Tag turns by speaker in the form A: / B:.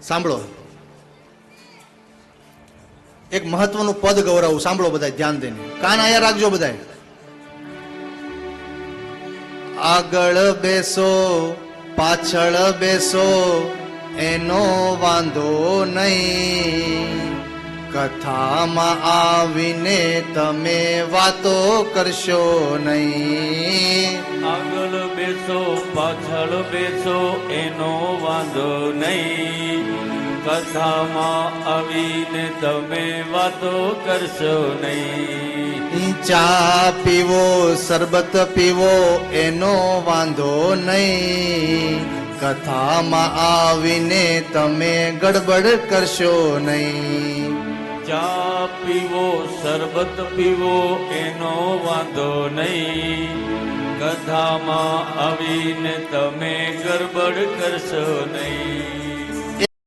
A: સાંભળો, એક મહત્વનું પદ ગૌરવ સાંભળો બધા ધ્યાન દઈને, કાન આયા રાખજો બધા. આગળ બેસો પાછળ બેસો એનો વાંધો નહીં, કથામાં આવીને તમે વાતો કરશો નહીં.
B: આગળ બેસો પાછળ બેસો એનો વાંધો નહીં, કથામાં આવીને તમે વાતો કરશો નહીં.
A: ચા પીવો શરબત પીવો એનો વાંધો નહીં, કથામાં આવીને તમે ગડબડ કરશો નહીં.
B: ચા પીવો શરબત પીવો એનો વાંધો નહીં, કથામાં આવીને તમે ગડબડ કરશો નહીં.